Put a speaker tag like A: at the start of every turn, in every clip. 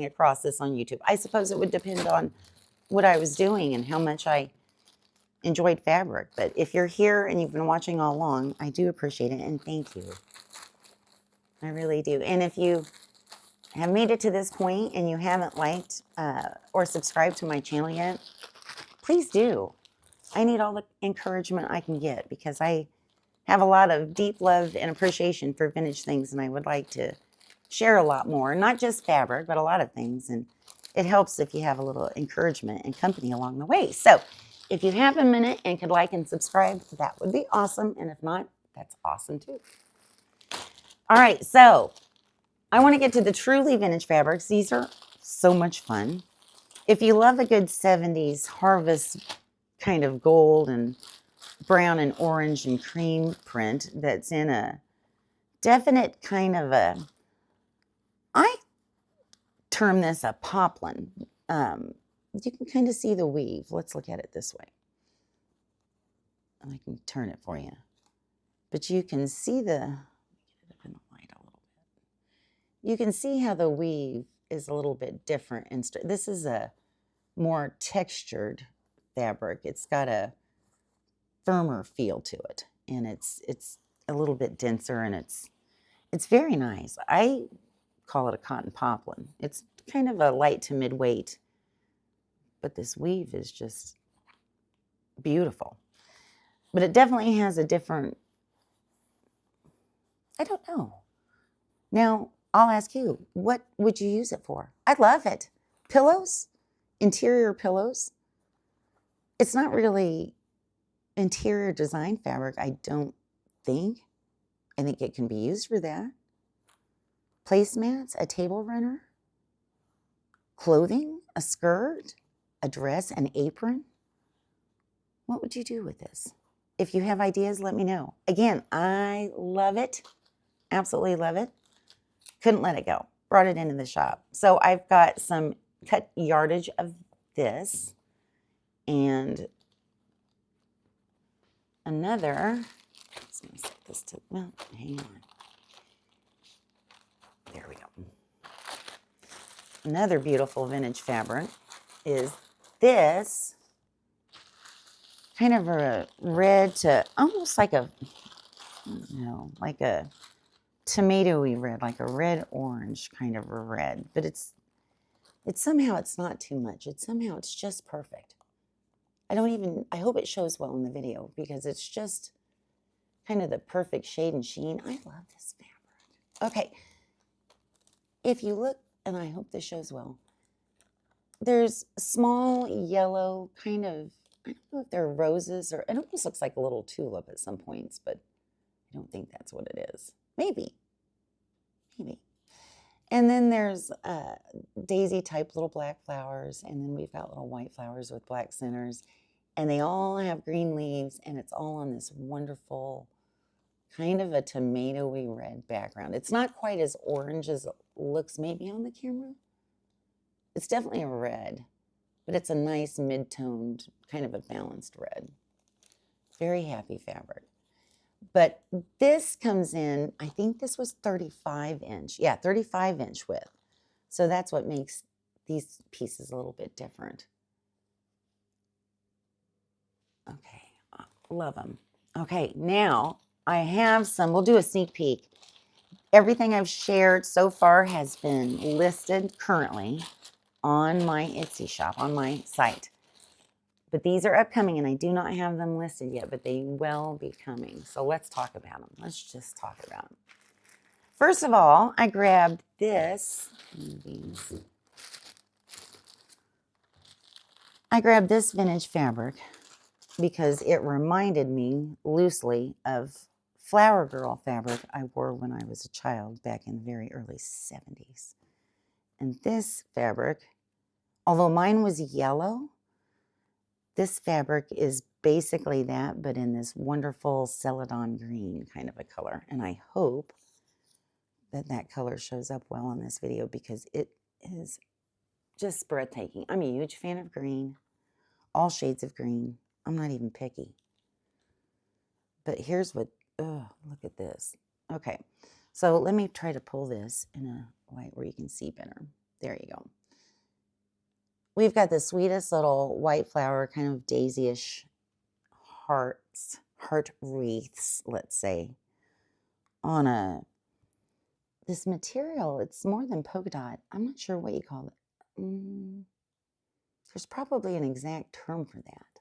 A: across this on YouTube. I suppose it would depend on what I was doing and how much I enjoyed fabric. But if you're here and you've been watching all along, I do appreciate it, and thank you. I really do. And if you have made it to this point and you haven't liked or subscribed to my channel yet, please do. I need all the encouragement I can get because I have a lot of deep love and appreciation for vintage things, and I would like to share a lot more, not just fabric, but a lot of things. And it helps if you have a little encouragement and company along the way. So if you have a minute and could like and subscribe, that would be awesome. And if not, that's awesome too. All right, so I want to get to the truly vintage fabrics. These are so much fun. If you love a good 70s harvest kind of gold and brown and orange and cream print that's in a definite kind of a, I term this a poplin. You can kind of see the weave. Let's look at it this way. I can turn it for you. But you can see the, get it up in the light a little bit. You can see how the weave is a little bit different. This is a more textured fabric. It's got a firmer feel to it, and it's a little bit denser, and it's very nice. I call it a cotton poplin. It's kind of a light to mid-weight, but this weave is just beautiful. But it definitely has a different, I don't know. Now, I'll ask you, what would you use it for? I love it. Pillows? Interior pillows? It's not really interior design fabric, I don't think. I think it can be used for that. Placemats, a table runner, clothing, a skirt, a dress, an apron. What would you do with this? If you have ideas, let me know. Again, I love it. Absolutely love it. Couldn't let it go. Brought it into the shop. So I've got some cut yardage of this and another. Let's set this to, well, hang on. There we go. Another beautiful vintage fabric is this kind of a red to almost like a, like a tomatoey red, like a red-orange kind of a red. But it's somehow it's not too much. It's just perfect. I hope it shows well in the video because it's just kind of the perfect shade and sheen. I love this fabric. Okay. If you look, and I hope this shows well, there's small yellow kind of, I don't know if they're roses or it almost looks like a little tulip at some points, but I don't think that's what it is. Maybe. And then there's daisy type little black flowers, and then we've got little white flowers with black centers, and they all have green leaves, and it's all on this wonderful kind of a tomatoey red background. It's not quite as orange as it looks maybe on the camera. It's definitely a red, but it's a nice mid-toned, kind of a balanced red. Very happy fabric. But this comes in, I think this was 35 inch. Yeah, 35 inch width. So that's what makes these pieces a little bit different. Okay, love them. Okay, now I have some, we'll do a sneak peek. Everything I've shared so far has been listed currently on my Etsy shop, on my site. But these are upcoming, and I do not have them listed yet, but they will be coming. So let's talk about them. Let's just talk about them. First of all, I grabbed this. I grabbed this vintage fabric because it reminded me loosely of Flower Girl fabric I wore when I was a child back in the very early 70s. And this fabric, although mine was yellow, this fabric is basically that, but in this wonderful celadon green kind of a color. And I hope that that color shows up well in this video because it is just breathtaking. I'm a huge fan of green, all shades of green. I'm not even picky. But here's what, look at this. Okay, so let me try to pull this in a light where you can see better. There you go. We've got the sweetest little white flower, kind of daisy-ish hearts, heart wreaths, let's say, on this material. It's more than polka dot. I'm not sure what you call it. There's probably an exact term for that.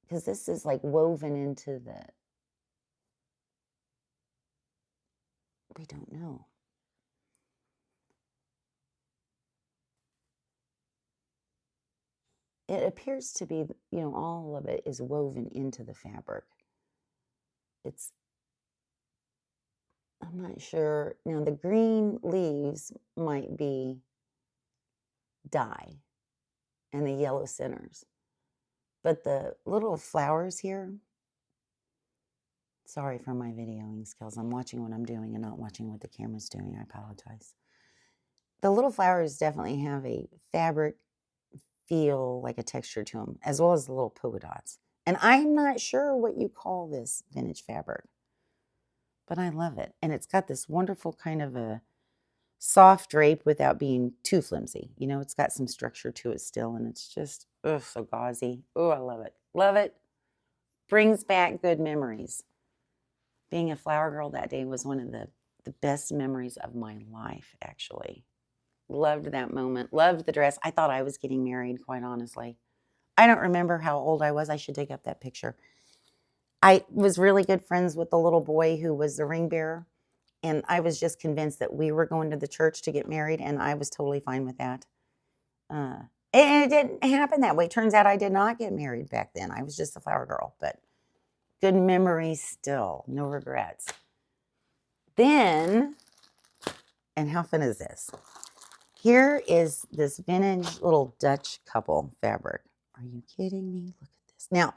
A: Because this is like woven into we don't know. It appears to be, all of it is woven into the fabric. I'm not sure. Now, the green leaves might be dye and the yellow centers. But the little flowers here, sorry for my videoing skills. I'm watching what I'm doing and not watching what the camera's doing. I apologize. The little flowers definitely have a fabric feel, like a texture to them, as well as the little polka dots. And I'm not sure what you call this vintage fabric, but I love it. And it's got this wonderful kind of a soft drape without being too flimsy. It's got some structure to it still, and it's just, so gauzy. Oh, I love it. Love it. Brings back good memories. Being a flower girl that day was one of the best memories of my life, actually. Loved that moment. Loved the dress. I thought I was getting married, quite honestly. I don't remember how old I was. I should dig up that picture. I was really good friends with the little boy who was the ring bearer, and I was just convinced that we were going to the church to get married, and I was totally fine with that. And it didn't happen that way. Turns out I did not get married back then. I was just a flower girl, but good memories still. No regrets. Then, and how fun is this? Here is this vintage little Dutch couple fabric. Are you kidding me? Look at this. Now,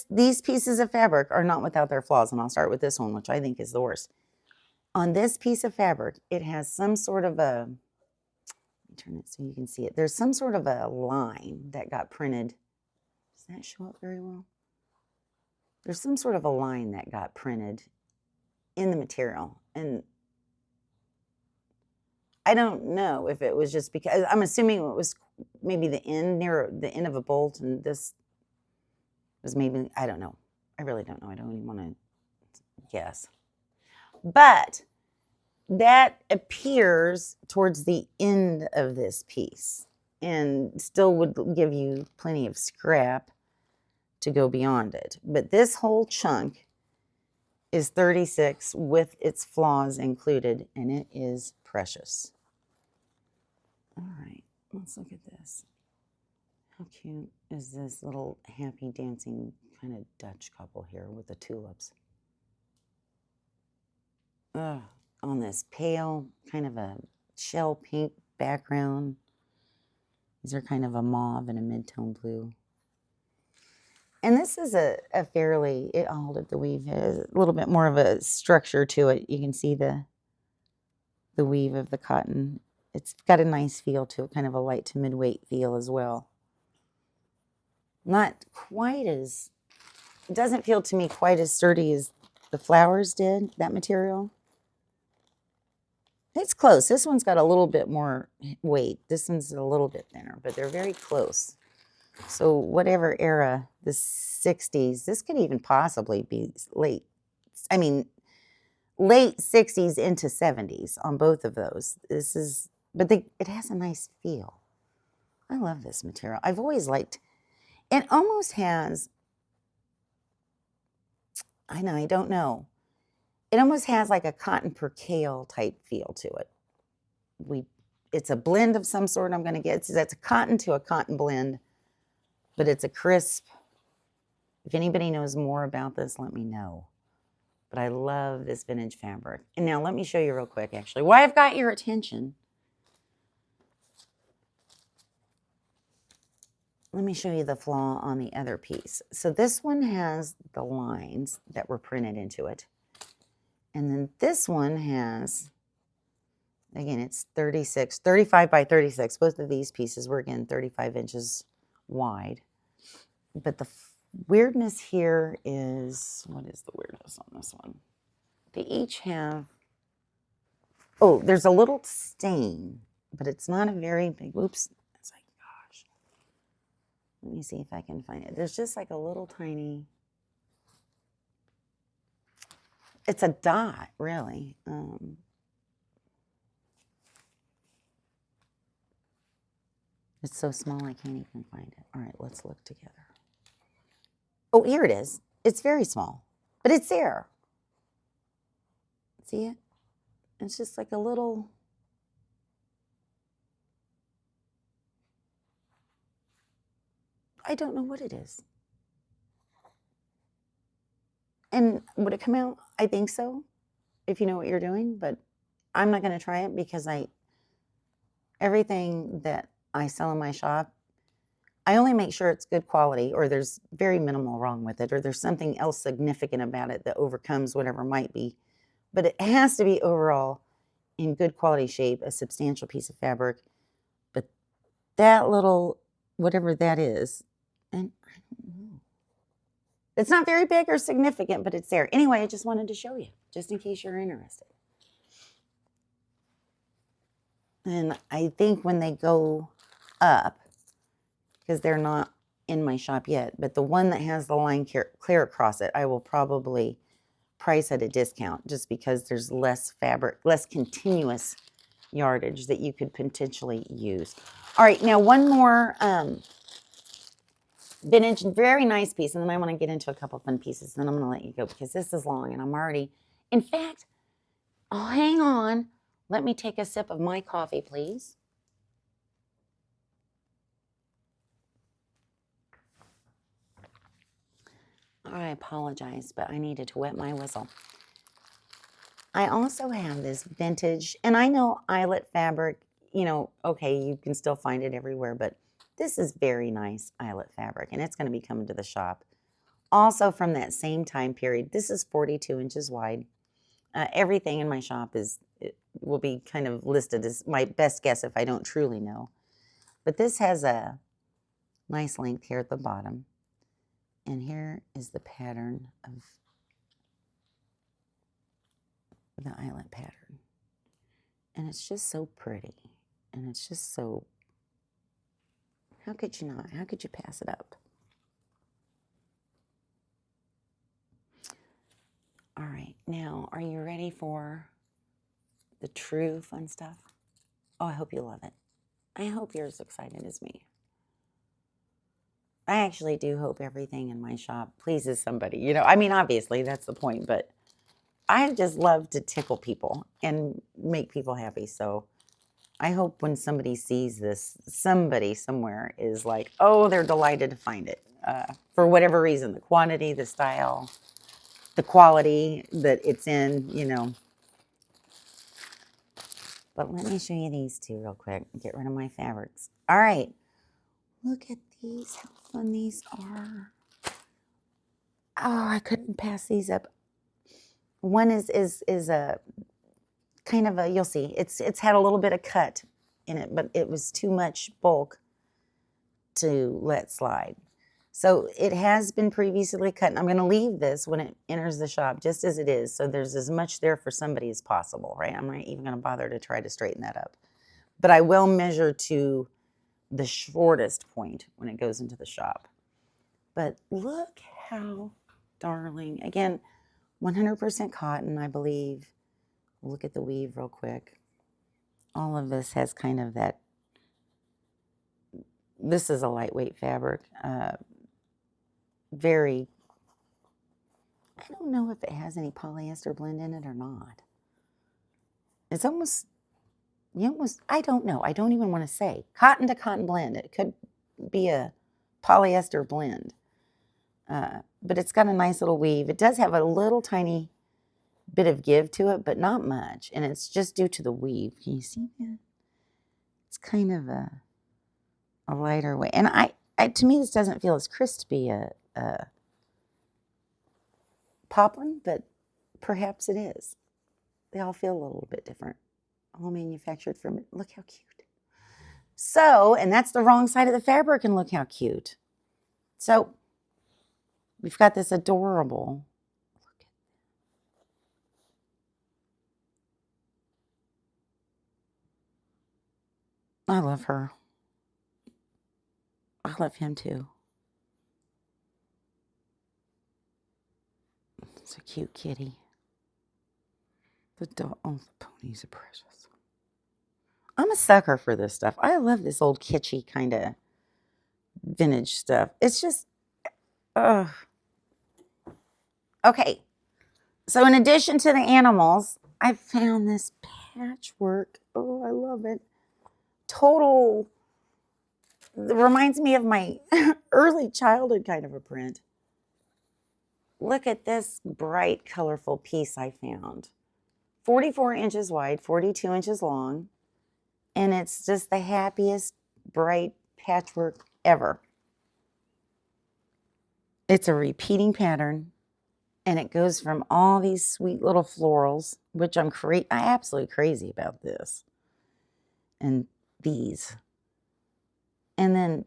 A: these pieces of fabric are not without their flaws, and I'll start with this one, which I think is the worst. On this piece of fabric, it has some sort of a, let me turn it so you can see it. There's some sort of a line that got printed. Does that show up very well? There's some sort of a line that got printed in the material, and I don't know if it was just because, I'm assuming it was maybe the end, near the end of a bolt, and this was maybe, I don't know. I really don't know. I don't even want to guess. But that appears towards the end of this piece and still would give you plenty of scrap to go beyond it. But this whole chunk is 36 with its flaws included, and it is precious. All right, let's look at this. How cute is this little happy dancing kind of Dutch couple here with the tulips? On this pale, kind of a shell pink background. These are kind of a mauve and a mid-tone blue. And this is a fairly, I'll hold it, the weave has a little bit more of a structure to it. You can see the weave of the cotton. It's got a nice feel to it, kind of a light to mid-weight feel as well. Not quite as, it doesn't feel to me quite as sturdy as the flowers did, that material. It's close. This one's got a little bit more weight. This one's a little bit thinner, but they're very close. So whatever era, the 60s, this could even possibly be late 60s into 70s on both of those. This is, but it has a nice feel. I love this material. I've always liked, it almost has, I don't know. It almost has like a cotton percale type feel to it. It's a blend of some sort I'm going to get. That's a cotton to a cotton blend, but it's a crisp. If anybody knows more about this, let me know. But I love this vintage fabric. And now let me show you real quick, actually, why I've got your attention. Let me show you the flaw on the other piece. So this one has the lines that were printed into it. And then this one has, again, it's 35 by 36. Both of these pieces were, again, 35 inches wide. But the weirdness here is, what is the weirdness on this one? They each have Oh, there's a little stain, but it's not a very big, oops. It's like, gosh. Let me see if I can find it. There's just like a little tiny, it's a dot, really. It's so small I can't even find it. All right, let's look together. Oh, here it is. It's very small, but it's there. See it? It's just like a little, I don't know what it is. And would it come out? I think so, if you know what you're doing, but I'm not going to try it because everything that I sell in my shop, I only make sure it's good quality or there's very minimal wrong with it or there's something else significant about it that overcomes whatever might be. But it has to be overall in good quality shape, a substantial piece of fabric. But that little, whatever that is, and I don't know. It's not very big or significant, but it's there. Anyway, I just wanted to show you, just in case you're interested. And I think when they go up, because they're not in my shop yet, but the one that has the line clear across it, I will probably price at a discount just because there's less fabric, less continuous yardage that you could potentially use. All right, now one more vintage, very nice piece, and then I want to get into a couple fun pieces, and then I'm going to let you go because this is long and I'm already, in fact, oh, hang on. Let me take a sip of my coffee, please. I apologize, but I needed to wet my whistle. I also have this vintage, and I know eyelet fabric, you know, okay, you can still find it everywhere, but this is very nice eyelet fabric, and it's going to be coming to the shop. Also from that same time period, this is 42 inches wide. Everything in my shop will be kind of listed as my best guess if I don't truly know. But this has a nice length here at the bottom. And here is the pattern of the eyelet pattern. And it's just so pretty. And it's just so, how could you not? How could you pass it up? All right, now, are you ready for the true fun stuff? Oh, I hope you love it. I hope you're as excited as me. I actually do hope everything in my shop pleases somebody. You know, I mean, obviously, that's the point, but I just love to tickle people and make people happy. So I hope when somebody sees this, somebody somewhere is like, oh, they're delighted to find it for whatever reason, the quantity, the style, the quality that it's in, you know. But let me show you these two real quick. Get rid of my fabrics. All right. Look at these, how fun these are. Oh, I couldn't pass these up. One is a kind of a, you'll see, it's had a little bit of cut in it, but it was too much bulk to let slide. So it has been previously cut, and I'm going to leave this when it enters the shop just as it is, so there's as much there for somebody as possible, right? I'm not even going to bother to try to straighten that up. But I will measure to the shortest point when it goes into the shop. But look how darling. Again, 100% cotton, I believe. Look at the weave real quick. All of this has kind of that, this is a lightweight fabric. Very, I don't know if it has any polyester blend in it or not. It's almost, I don't know. I don't even want to say. Cotton to cotton blend. It could be a polyester blend. But it's got a nice little weave. It does have a little tiny bit of give to it, but not much. And it's just due to the weave. Can you see that? It's kind of a lighter weight. And to me, this doesn't feel as crispy a poplin, but perhaps it is. They all feel a little bit different. All manufactured from, look how cute. So, and that's the wrong side of the fabric, and look how cute. So, we've got this adorable, look at I love her. I love him too. It's a cute kitty. The dog, oh, the ponies are precious. I'm a sucker for this stuff. I love this old kitschy kind of vintage stuff. It's just, ugh. Okay, so in addition to the animals, I found this patchwork. Oh, I love it. Total, it reminds me of my early childhood kind of a print. Look at this bright, colorful piece I found. 44 inches wide, 42 inches long, and it's just the happiest, bright patchwork ever. It's a repeating pattern, and it goes from all these sweet little florals, which I'm absolutely crazy about this, and these. And then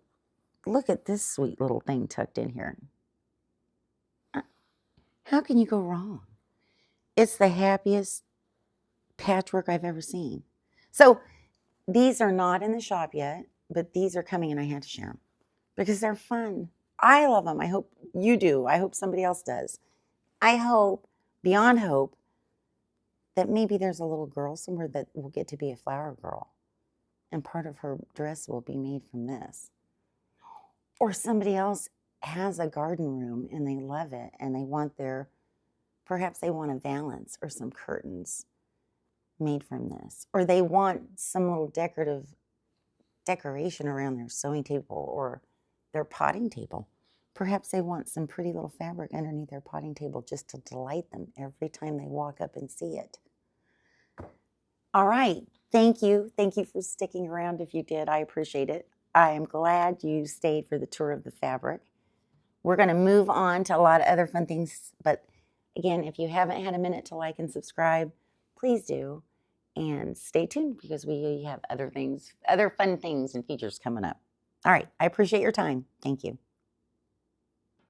A: look at this sweet little thing tucked in here. How can you go wrong? It's the happiest patchwork I've ever seen. So these are not in the shop yet, but these are coming and I had to share them because they're fun. I love them. I hope you do. I hope somebody else does. I hope, beyond hope, that maybe there's a little girl somewhere that will get to be a flower girl and part of her dress will be made from this. Or somebody else has a garden room and they love it and they want perhaps they want a valance or some curtains made from this. Or they want some little decoration around their sewing table or their potting table. Perhaps they want some pretty little fabric underneath their potting table just to delight them every time they walk up and see it. All right. Thank you. Thank you for sticking around if you did. I appreciate it. I am glad you stayed for the tour of the fabric. We're going to move on to a lot of other fun things. But again, if you haven't had a minute to like and subscribe, please do. And stay tuned because we have other fun things and features coming up. All right. I appreciate your time. Thank you.